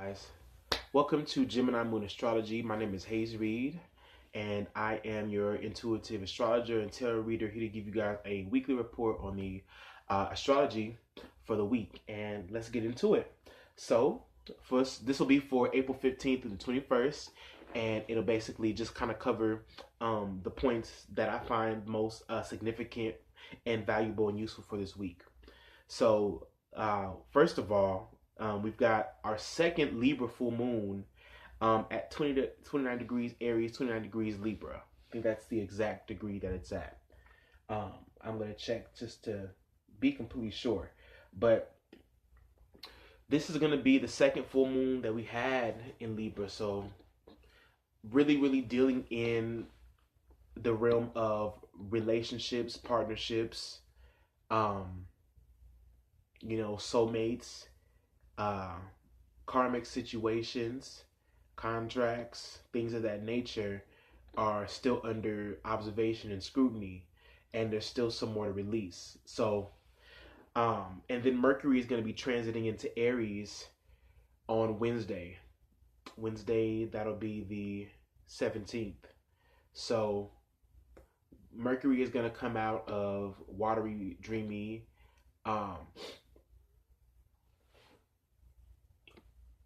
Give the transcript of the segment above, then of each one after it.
guys. Welcome to Gemini Moon Astrology. My name is Hayes Reed, and I am your intuitive astrologer and tarot reader here to give you guys a weekly report on the astrology for the week. And let's get into it. So, first, this will be for April 15th to the 21st, and it'll basically just kind of cover the points that I find most significant and valuable and useful for this week. So, first of all, we've got our second Libra full moon at 20 to 29 degrees Aries, 29 degrees Libra. I think that's the exact degree that it's at. I'm going to check just to be completely sure. But this is going to be the second full moon that we had in Libra. So really dealing in the realm of relationships, partnerships, soulmates, karmic situations, contracts, things of that nature are still under observation and scrutiny, and there's still some more to release. So, and then Mercury is going to be transiting into Aries on Wednesday. That'll be the 17th. So, Mercury is going to come out of watery, dreamy,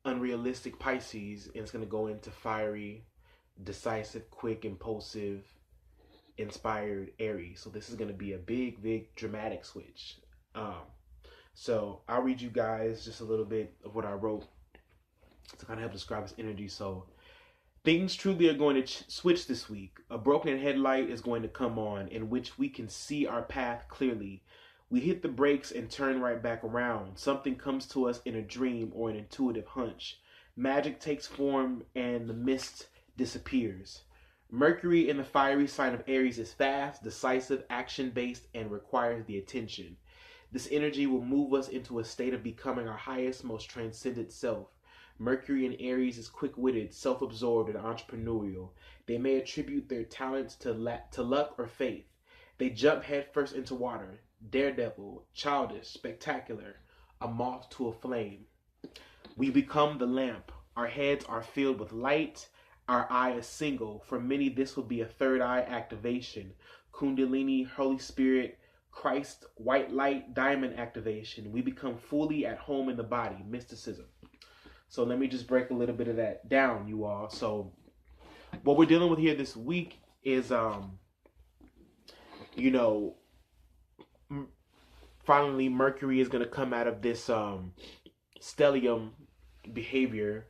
unrealistic Pisces, and it's going to go into fiery, decisive, quick, impulsive, inspired Aries. So this is going to be a big dramatic switch. So I'll read you guys just a little bit of what I wrote to kind of help describe this energy. So things truly are going to switch this week. A broken headlight is going to come on, in which we can see our path clearly. We hit the brakes and turn right back around. Something comes to us in a dream or an intuitive hunch. Magic takes form and the mist disappears. Mercury in the fiery sign of Aries is fast, decisive, action-based, and requires the attention. This energy will move us into a state of becoming our highest, most transcendent self. Mercury in Aries is quick-witted, self-absorbed, and entrepreneurial. They may attribute their talents to luck or faith. They jump headfirst into water. Daredevil, childish, spectacular, a moth to a flame. We become the lamp. Our heads are filled with light. Our eye is single. For many, this will be a third eye activation. Kundalini, Holy Spirit, Christ, white light, diamond activation. We become fully at home in the body. Mysticism. So let me just break a little bit of that down, you all. So what we're dealing with here this week is, finally Mercury is going to come out of this stellium behavior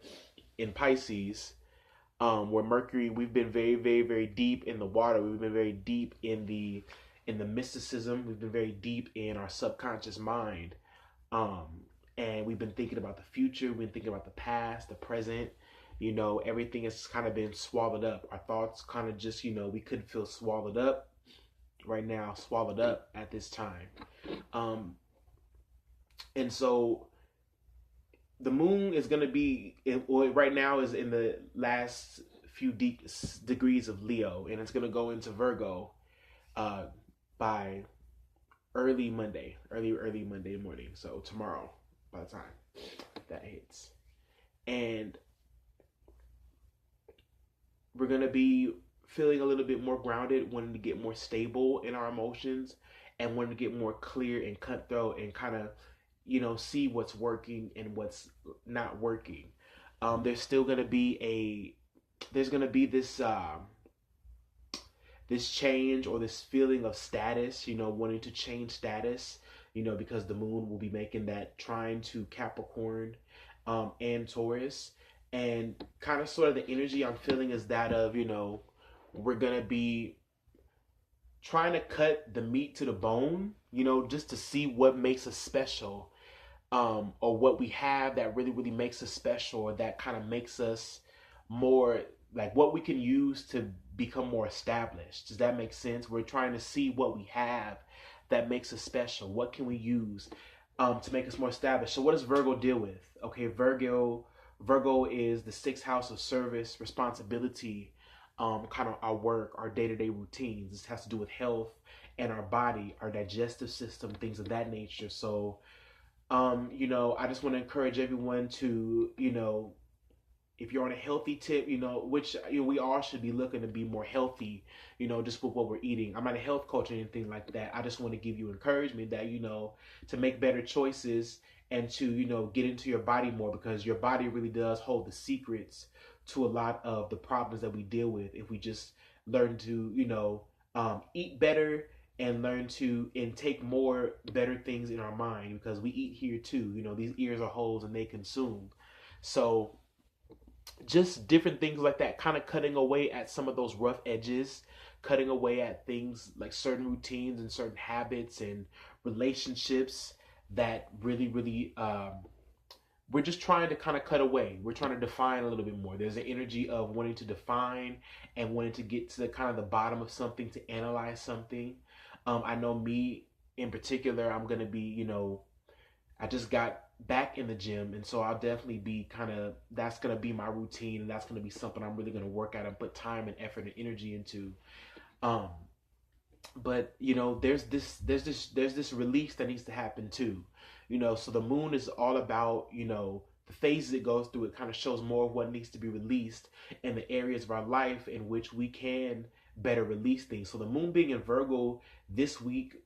in Pisces, where Mercury, we've been very deep in the water. We've been very deep in the mysticism. We've been very deep in our subconscious mind, and we've been thinking about the future. We've been thinking about the past, the present. Everything has kind of been swallowed up. Our thoughts kind of just, we couldn't feel swallowed up. Right now, swallowed up at this time. And so the moon is going to be, right now is in the last few degrees of Leo, and it's going to go into Virgo by early Monday morning. So tomorrow, by the time that hits. And we're going to be feeling a little bit more grounded, wanting to get more stable in our emotions, and wanting to get more clear and cutthroat and kind of, see what's working and what's not working. There's going to be this change or this feeling of status, wanting to change status, because the moon will be making that trine to Capricorn and Taurus. And kind of sort of the energy I'm feeling is that of, we're going to be trying to cut the meat to the bone, just to see what makes us special, or what we have that really makes us special, or that kind of makes us more, like what we can use to become more established. Does that make sense? We're trying to see what we have that makes us special. What can we use to make us more established? So what does Virgo deal with? Okay, Virgo is the sixth house of service, responsibility, kind of our work, our day-to-day routines. This has to do with health and our body, our digestive system, things of that nature. So I just want to encourage everyone to, if you're on a healthy tip, which we all should be looking to be more healthy, just with what we're eating. I'm not a health coach or anything like that. I just want to give you encouragement that, to make better choices and to, get into your body more, because your body really does hold the secrets to a lot of the problems that we deal with if we just learn to, eat better and learn to intake more better things in our mind, because we eat here too. These ears are holes and they consume. So just different things like that, kind of cutting away at some of those rough edges, cutting away at things like certain routines and certain habits and relationships that really, really, we're just trying to kind of cut away. We're trying to define a little bit more. There's an energy of wanting to define and wanting to get to the kind of the bottom of something, to analyze something. I know me in particular, I'm going to be, I just got back in the gym, and so I'll definitely be that's going to be my routine, and that's going to be something I'm really going to work at and put time and effort and energy into. Um, but there's this release that needs to happen too. So the moon is all about, the phases it goes through. It kind of shows more of what needs to be released in the areas of our life in which we can better release things. So the moon being in Virgo this week,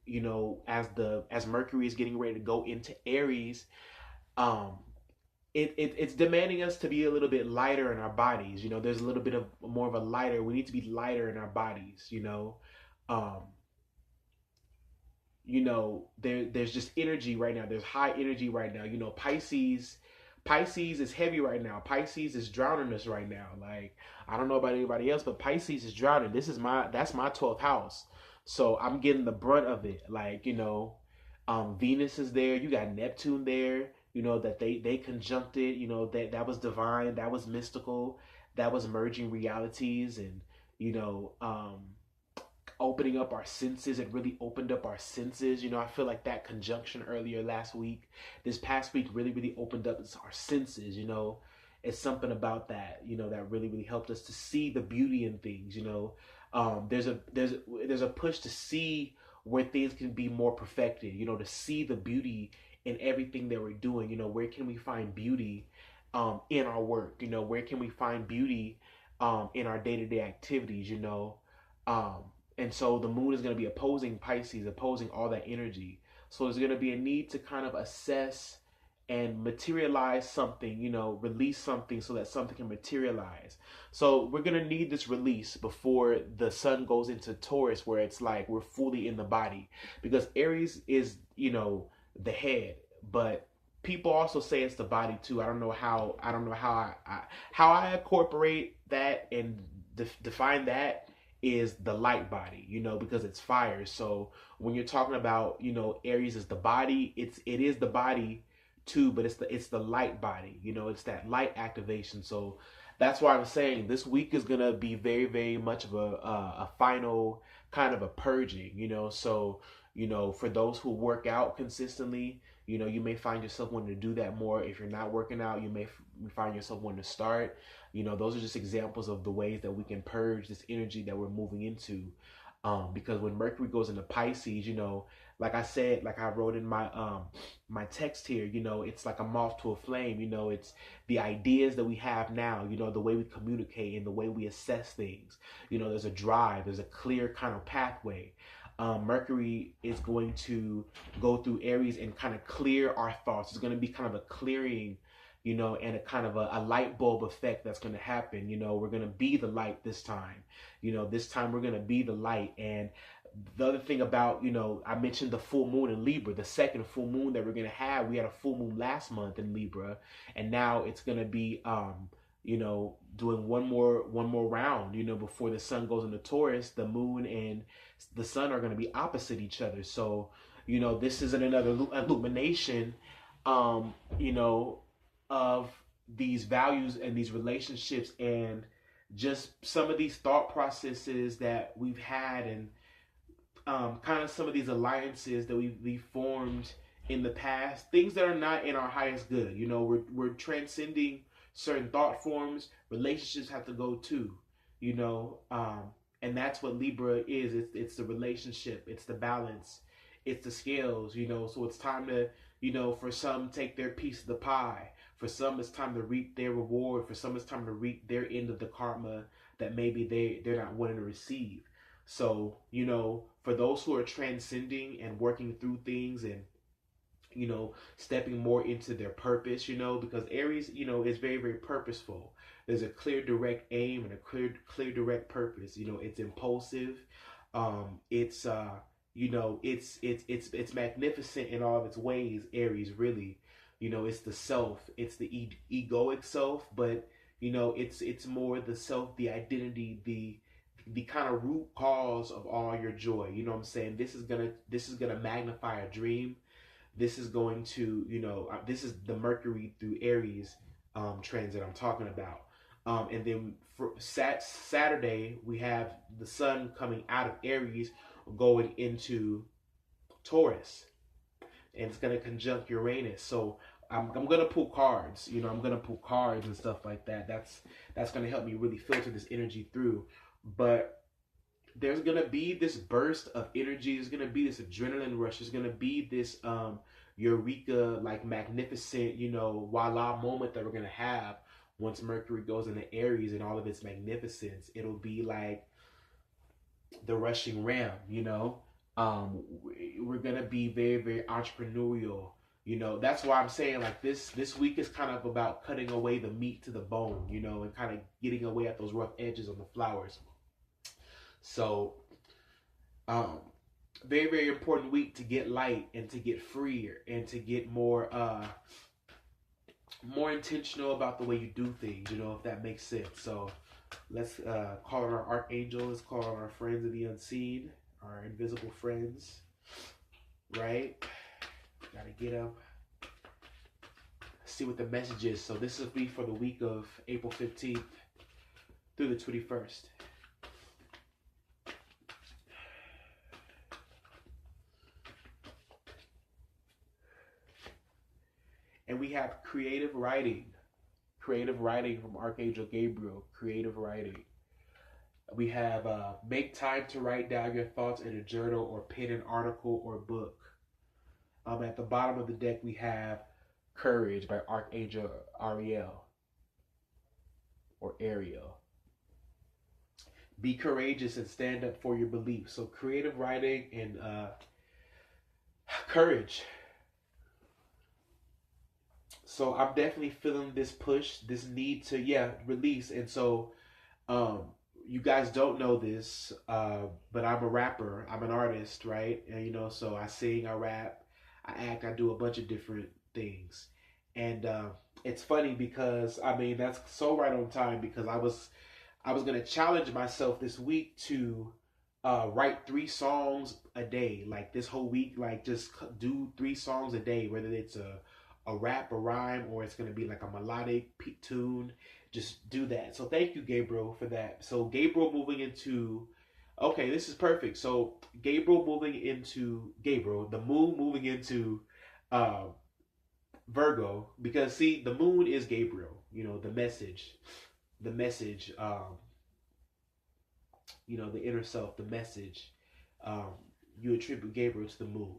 as Mercury is getting ready to go into Aries, um it's demanding us to be a little bit lighter in our bodies. There's a little bit of more of a lighter, we need to be lighter in our bodies. um there's just energy right now. There's high energy right now. Pisces is heavy right now. Pisces is drowning us right now. Like, I don't know about anybody else, but Pisces is drowning. That's my 12th house. So I'm getting the brunt of it. Like, Venus is there. You got Neptune there, that they conjuncted, that was divine, that was mystical, that was merging realities, and, opening up our senses. It really opened up our senses. I feel like that conjunction earlier last week, this past week, really, really opened up our senses. It's something about that, that really, really helped us to see the beauty in things. There's a push to see where things can be more perfected. To see the beauty in everything that we're doing. Where can we find beauty in our work? Where can we find beauty in our day-to-day activities? Um, and so the moon is going to be opposing Pisces, opposing all that energy. So there's going to be a need to kind of assess and materialize something, release something so that something can materialize. So we're going to need this release before the sun goes into Taurus, where it's like we're fully in the body. Because Aries is, the head, but people also say it's the body too. How I incorporate that and define that is the light body, because it's fire. So when you're talking about, Aries is the body, it is the body too, but it's the light body, it's that light activation. So that's why I'm saying this week is gonna be very, very much of a final kind of a purging, So for those who work out consistently, you may find yourself wanting to do that more. If you're not working out, you may find yourself wanting to start. Those are just examples of the ways that we can purge this energy that we're moving into. Because when Mercury goes into Pisces, like I said, like I wrote in my text here, it's like a moth to a flame. It's the ideas that we have now, the way we communicate and the way we assess things. There's a drive, there's a clear kind of pathway. Mercury is going to go through Aries and kind of clear our thoughts. It's going to be kind of a clearing, and a kind of a light bulb effect that's going to happen. We're going to be the light this time. This time we're going to be the light. And the other thing about, I mentioned the full moon in Libra, the second full moon that we're going to have. We had a full moon last month in Libra, and now it's going to be, doing one more round, before the sun goes into Taurus. The moon and the sun are going to be opposite each other. So, this is another illumination, of these values and these relationships, and just some of these thought processes that we've had, and kind of some of these alliances that we've formed in the past, things that are not in our highest good. We're transcending certain thought forms. Relationships have to go too, and that's what Libra is. It's the relationship, it's the balance, it's the scales. So it's time to, for some, take their piece of the pie. For some, it's time to reap their reward. For some, it's time to reap their end of the karma that maybe they're not wanting to receive. So, for those who are transcending and working through things and stepping more into their purpose, because Aries, is very, very purposeful. There's a clear, direct aim and a clear, direct purpose. It's impulsive. It's it's magnificent in all of its ways. Aries, really, it's the self, it's the egoic self, but it's more the self, the identity, the kind of root cause of all your joy. You know what I'm saying? This is gonna magnify a dream. This is going to, this is the Mercury through Aries transit I'm talking about. And then for Saturday, we have the sun coming out of Aries going into Taurus. And it's going to conjunct Uranus. So I'm going to pull cards. I'm going to pull cards and stuff like that. That's going to help me really filter this energy through. But there's going to be this burst of energy. There's going to be this adrenaline rush. There's going to be this eureka, like magnificent, voila moment that we're going to have once Mercury goes into Aries and all of its magnificence. It'll be like the rushing ram, we're going to be very, very entrepreneurial. That's why I'm saying like this week is kind of about cutting away the meat to the bone, and kind of getting away at those rough edges on the flowers. So, very, very important week to get light and to get freer and to get more intentional about the way you do things, if that makes sense. So let's call on our archangel. Let's call on our friends of the unseen, our invisible friends, right? Gotta get up. See what the message is. So this will be for the week of April 15th through the 21st. And we have creative writing from Archangel Gabriel, creative writing. We have make time to write down your thoughts in a journal or pen an article or book. At the bottom of the deck, we have courage by Archangel Ariel or Ariel. Be courageous and stand up for your beliefs. So creative writing and courage. So I'm definitely feeling this push, this need to, release. And so you guys don't know this, but I'm a rapper. I'm an artist, right? And, so I sing, I rap, I act, I do a bunch of different things. And it's funny because, that's so right on time because I was going to challenge myself this week to write 3 songs a day. Like this whole week, like just do 3 songs a day, whether it's a rap, a rhyme, or it's going to be like a melodic tune. Just do that. So thank you, Gabriel, for that. So Gabriel moving into, okay, this is perfect. So the moon moving into Virgo, because see, the moon is Gabriel, the message, the inner self, the message, you attribute Gabriel to the moon.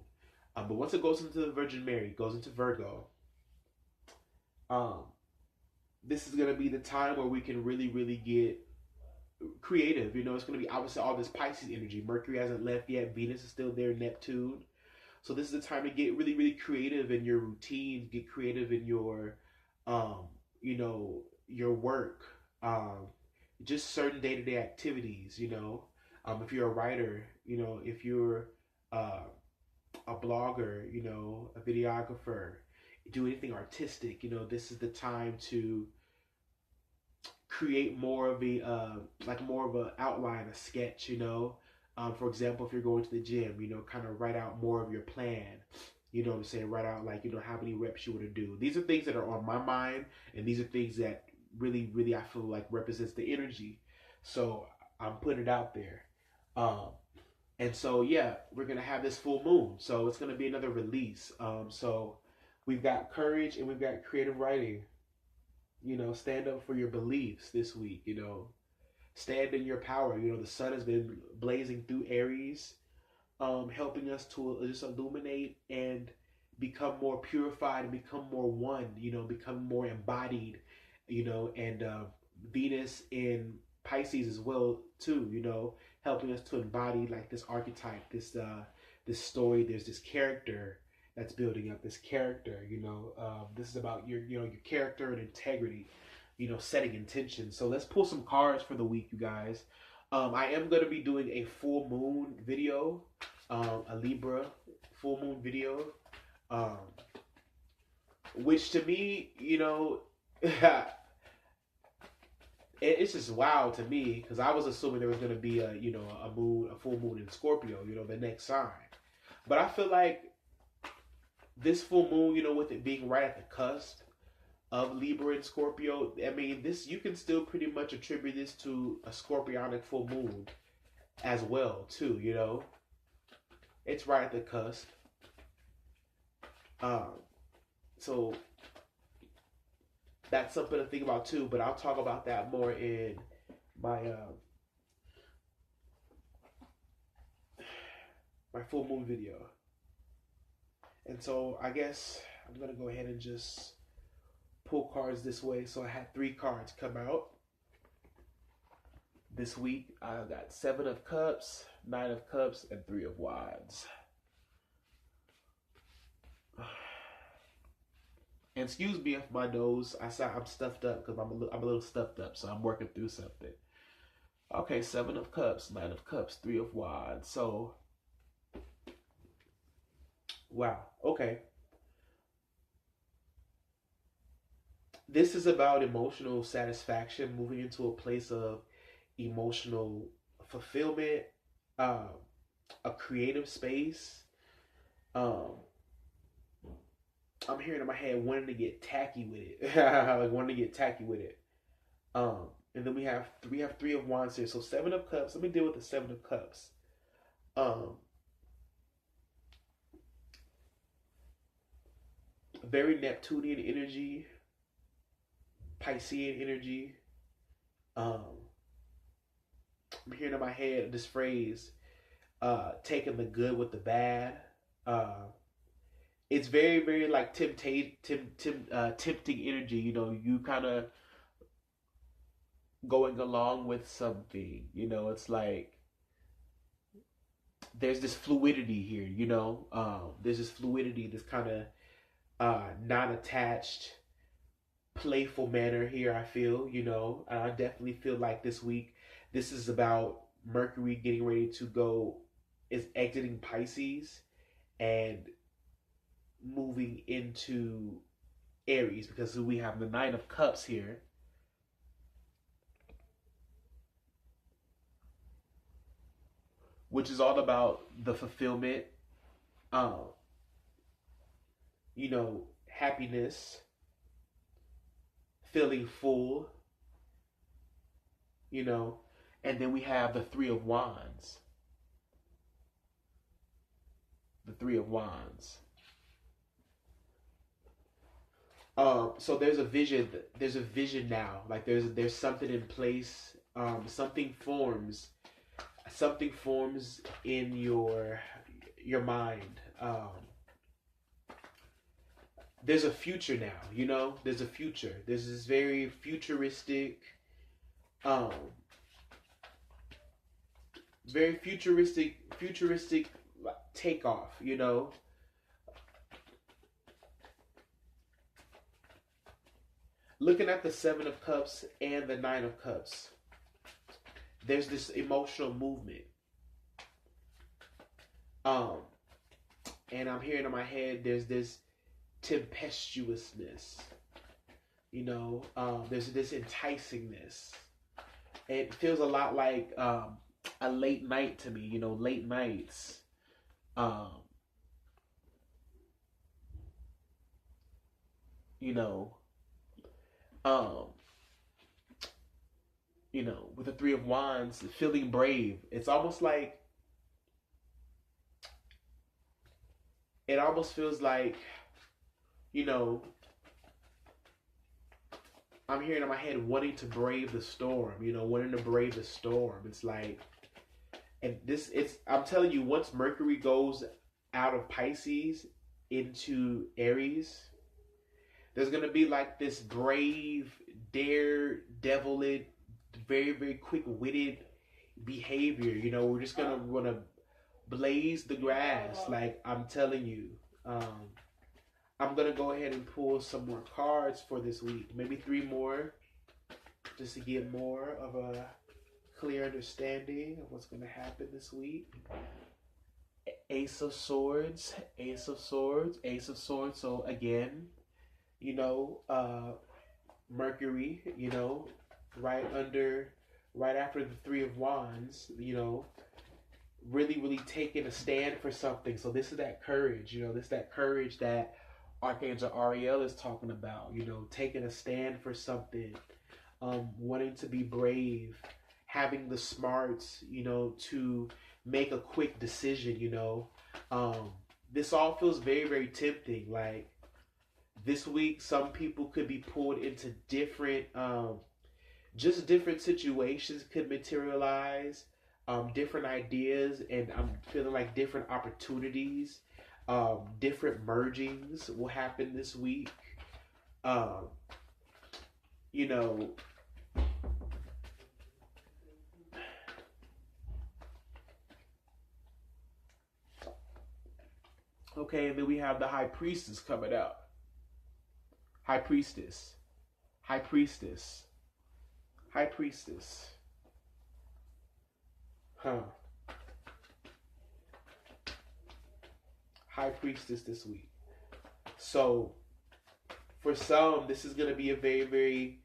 But once it goes into the Virgin Mary, goes into Virgo, this is going to be the time where we can really, really get creative. It's going to be obviously all this Pisces energy. Mercury hasn't left yet. Venus is still there. Neptune. So this is the time to get really, really creative in your routines. Get creative in your, your work. Just certain day-to-day activities. If you're a writer, if you're a blogger, a videographer, do anything artistic, this is the time to create more of an outline, a sketch, for example, if you're going to the gym, kind of write out more of your plan, what I'm saying, write out like, how many reps you want to do. These are things that are on my mind, and these are things that really, really, I feel like represents the energy. So I'm putting it out there. And so, we're going to have this full moon. So it's going to be another release. So we've got courage and we've got creative writing. Stand up for your beliefs this week. Stand in your power. The sun has been blazing through Aries, helping us to just illuminate and become more purified and become more one, become more embodied, and Venus in Pisces as well too, helping us to embody like this archetype, this story. There's this character that's building up. This character, this is about your character and integrity, setting intention. So let's pull some cards for the week, you guys. I am going to be doing a full moon video, a Libra full moon video, which to me, it's just wow to me, because I was assuming there was going to be a full moon in Scorpio, the next sign. But I feel like this full moon, with it being right at the cusp of Libra and Scorpio, I mean, you can still pretty much attribute this to a scorpionic full moon as well too, it's right at the cusp. So that's something to think about too, but I'll talk about that more in my my full moon video. And so I guess I'm gonna go ahead and just pull cards this way. So I had 3 cards come out this week. I got 7 of Cups, 9 of Cups, and 3 of Wands. And excuse me if my nose, I'm stuffed up, because I'm a little stuffed up, so I'm working through something. Okay, 7 of Cups, 9 of Cups, 3 of Wands. So, wow, okay. This is about emotional satisfaction, moving into a place of emotional fulfillment, a creative space. I'm hearing in my head wanting to get tacky with it, like wanting to get tacky with it. And then we have 3 of Wands here. So 7 of Cups. Let me deal with the 7 of Cups. Very Neptunian energy, Piscean energy. I'm hearing in my head this phrase, taking the good with the bad. It's very, very like tempting energy. You kind of going along with something. It's like there's this fluidity here. There's this fluidity, this kind of non-attached, playful manner here. I feel. I definitely feel like this week, this is about Mercury getting ready to go, is exiting Pisces and moving into Aries, because we have the 9 of Cups here. Which is all about the fulfillment, happiness, feeling full, and then we have the 3 of Wands. The 3 of Wands. So there's a vision. There's a vision now. Like there's something in place. Something forms. Something forms in your mind. There's a future now. There's a future. There's this very futuristic, futuristic takeoff. Looking at the 7 of Cups and the 9 of Cups, there's this emotional movement. And I'm hearing in my head, there's this tempestuousness. There's this enticingness. It feels a lot like a late night to me. Late nights. With the 3 of Wands, feeling brave. It's almost like, it almost feels like, I'm hearing in my head wanting to brave the storm, wanting to brave the storm. It's like, and I'm telling you, once Mercury goes out of Pisces into Aries, there's gonna be like this brave, daredevil, very, very quick-witted behavior. You know, we're just gonna wanna blaze the grass. Like I'm telling you. I'm gonna go ahead and pull some more cards for this week, maybe 3 more, just to get more of a clear understanding of what's gonna happen this week. Ace of Swords, Ace of Swords, Ace of Swords. So again, you know, Mercury, you know, right after the Three of Wands, you know, really, really taking a stand for something. So this is that courage, you know, this is that courage that Archangel Ariel is talking about, you know, taking a stand for something, wanting to be brave, having the smarts, you know, to make a quick decision, you know. This all feels very, very tempting. Like this week, some people could be pulled into different, just different situations could materialize, different ideas, and I'm feeling like different opportunities, different mergings will happen this week. You know, okay, and then we have the High Priestess coming out. High Priestess. High Priestess. High Priestess. Huh. High Priestess this week. So, for some, this is going to be a very, very,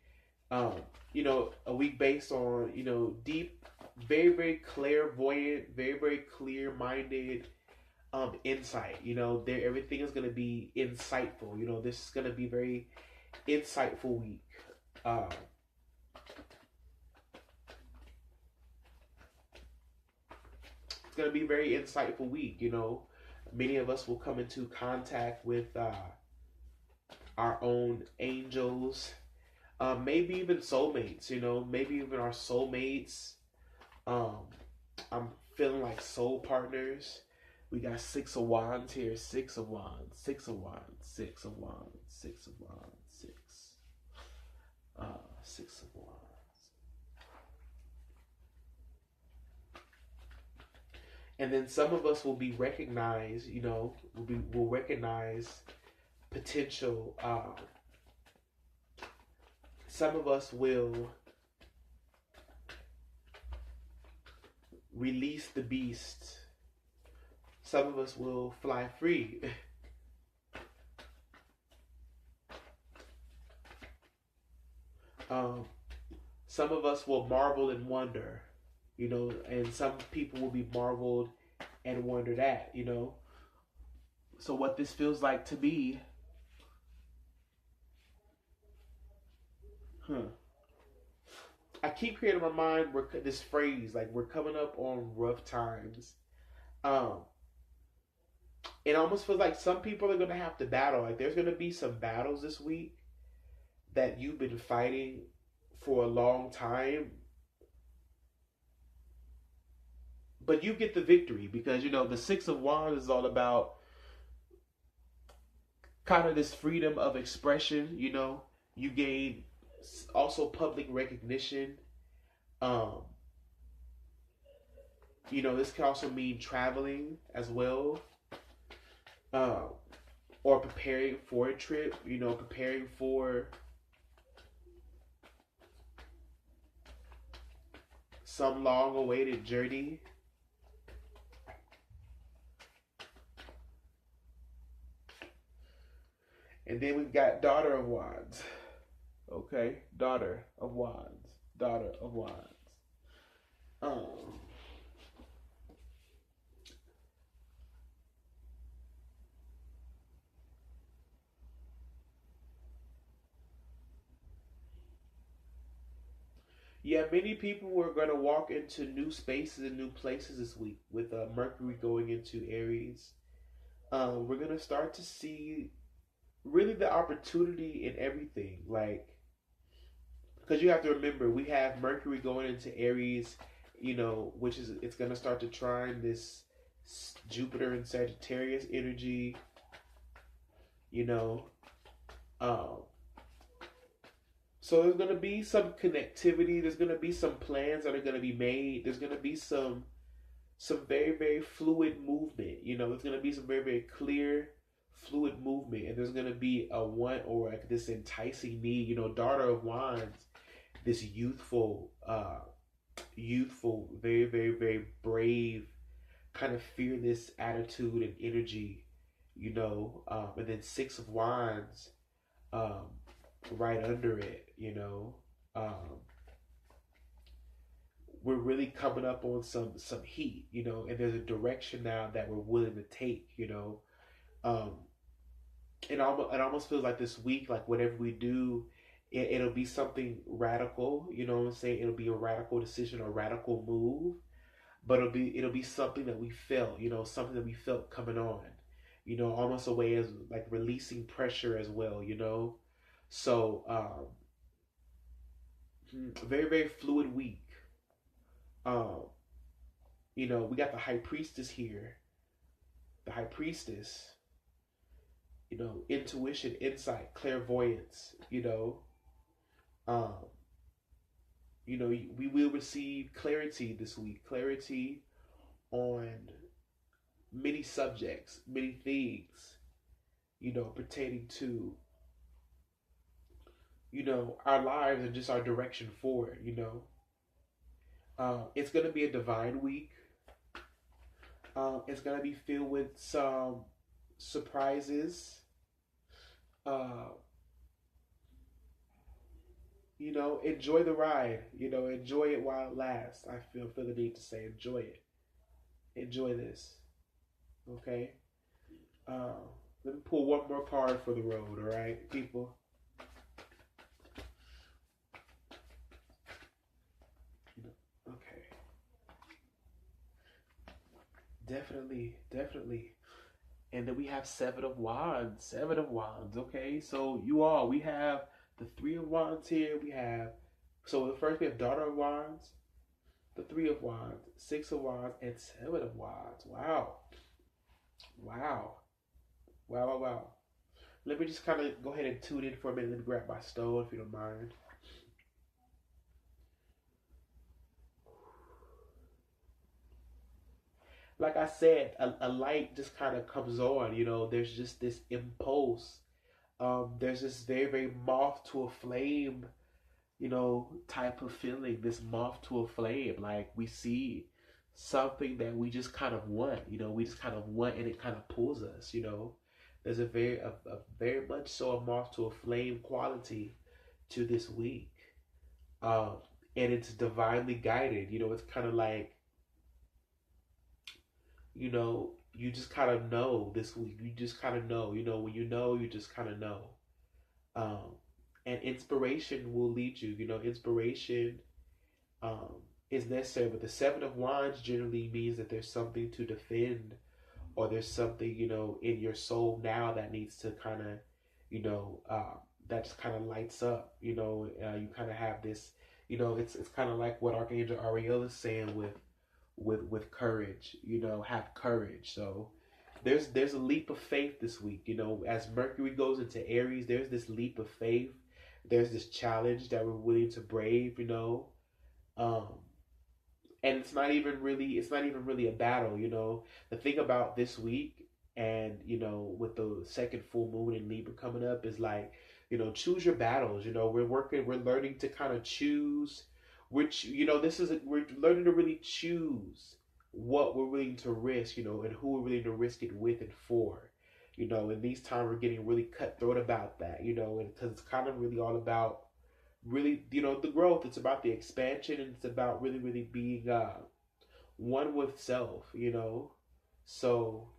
you know, a week based on, you know, deep, very, very clairvoyant, very, very clear-minded insight. You know, everything is going to be insightful. You know, this is going to be very insightful week. It's going to be a very insightful week. You know, many of us will come into contact with our own angels, maybe even soulmates. You know, maybe even our soulmates. I'm feeling like soul partners. We got 6 of Wands here. 6 of Wands. 6 of Wands. 6 of Wands. 6 of Wands. 6. 6 of Wands. And then some of us will be recognized, you know, will recognize potential. Some of us will release the beast. Some of us will fly free. Some of us will marvel and wonder, you know, and some people will be marveled and wondered at, you know. So what this feels like to me, I keep hearing in my mind this phrase, like we're coming up on rough times. It almost feels like some people are going to have to battle. Like there's going to be some battles this week that you've been fighting for a long time, but you get the victory because, you know, the 6 of Wands is all about kind of this freedom of expression. You know, you gain also public recognition. You know, this can also mean traveling as well, or preparing for a trip. You know, preparing for some long-awaited journey. And then we've got Daughter of Wands. Okay, Daughter of Wands. Daughter of Wands. Yeah, many people are going to walk into new spaces and new places this week with Mercury going into Aries. We're going to start to see really the opportunity in everything. Like, because you have to remember, we have Mercury going into Aries, you know, which is, it's going to start to trine this Jupiter and Sagittarius energy. you know. Um, so there's gonna be some connectivity. There's gonna be some plans that are gonna be made. There's gonna be some very very fluid movement. You know, there's gonna be some very very clear fluid movement, and there's gonna be a want or like this enticing need. You know, Daughter of Wands, this youthful, very very very brave, kind of fearless attitude and energy. You know, and then Six of Wands, um, right under it. You know, um, we're really coming up on some heat, you know, and there's a direction now that we're willing to take, you know. Um, it almost feels like this week, like whatever we do, it'll be something radical, you know what I'm saying? It'll be a radical decision or radical move, but it'll be something that we felt, you know, something that we felt coming on, you know, almost a way as like releasing pressure as well, you know. So very very fluid week. Um, you know, we got the High Priestess here. The High Priestess, you know, intuition, insight, clairvoyance, um, we will receive clarity this week, clarity on many subjects, many things, pertaining to, our lives and just our. It's going to be a divine week. It's going to be filled with some surprises. Uh, enjoy the ride. Enjoy it while it lasts. I feel the need to say enjoy it. Enjoy this. Okay. Uh, Let me pull one more card for the road. All right, people. Okay. Definitely, definitely. And then we have Seven of Wands. Seven of Wands. Okay, so we have the Three of Wands here. So the first we have Daughter of Wands, the Three of Wands, Six of Wands, and Seven of Wands. Wow. Wow. Wow, wow, wow. Let me just kind of go ahead and tune in for a minute. Let me grab my stove if you don't mind. Like I said, a light just kind of comes on. There's just this impulse. There's this very, very moth to a flame, type of feeling. This moth to a flame. Like we see something that we just kind of want. We just kind of want, and it kind of pulls us. There's a very much so a moth to a flame quality to this week, um, and it's divinely guided. It's kind of like, you just kind of know this week. You just kind of know, when you just kind of know. Um, and inspiration will lead you. Inspiration um, is necessary. But the Seven of Wands generally means that there's something to defend, or there's something, in your soul now that needs to kind of, that just kind of lights up. You kind of have this, it's kind of like what Archangel Ariel is saying with courage. Have courage. So there's a leap of faith this week. As Mercury goes into Aries, there's this leap of faith. There's this challenge that we're willing to brave. Um, and it's not even really a battle. The thing about this week, and with the second full moon in Libra coming up, is like, choose your battles. We're learning to kind of choose which, we're learning to really choose what we're willing to risk, and who we're willing to risk it with and for. In these times we're getting really cutthroat about that, and because it's kind of really all about really, the growth. It's about the expansion, and it's about really, really being one with self. So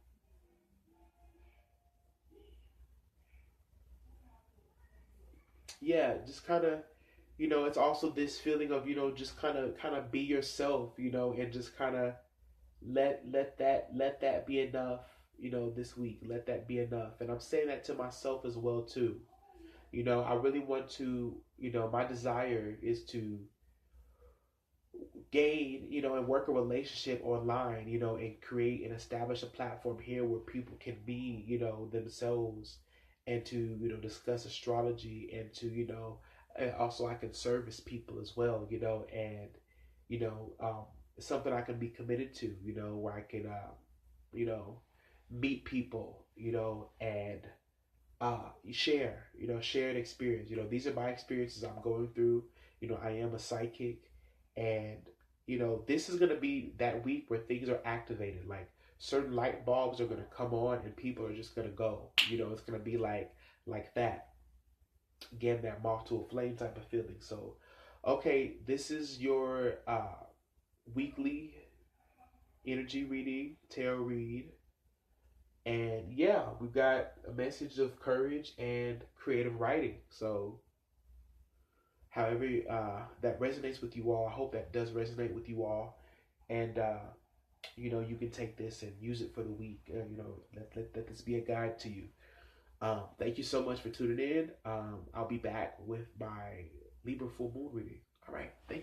yeah, just kind of, it's also this feeling of, just kind of be yourself, and just kind of let that be enough. This week, let that be enough. And I'm saying that to myself as well too. I really want to, my desire is to gain, and work a relationship online, and create and establish a platform here where people can be, themselves, and to, discuss astrology, and to, and also I can service people as well, and it's something I can be committed to, where I can you know meet people, and share, share an experience. These are my experiences I'm going through. I am a psychic, and this is gonna be that week where things are activated. Like certain light bulbs are gonna come on, and people are just gonna go. It's gonna be like that. Again, that moth to a flame type of feeling. So, okay, this is your weekly energy reading, tarot read. And yeah, we've got a message of courage and creative writing. So, however that resonates with you all, I hope that does resonate with you all. And, you can take this and use it for the week. Let this be a guide to you. Thank you so much for tuning in. I'll be back with my Libra full moon reading. All right. Thank you.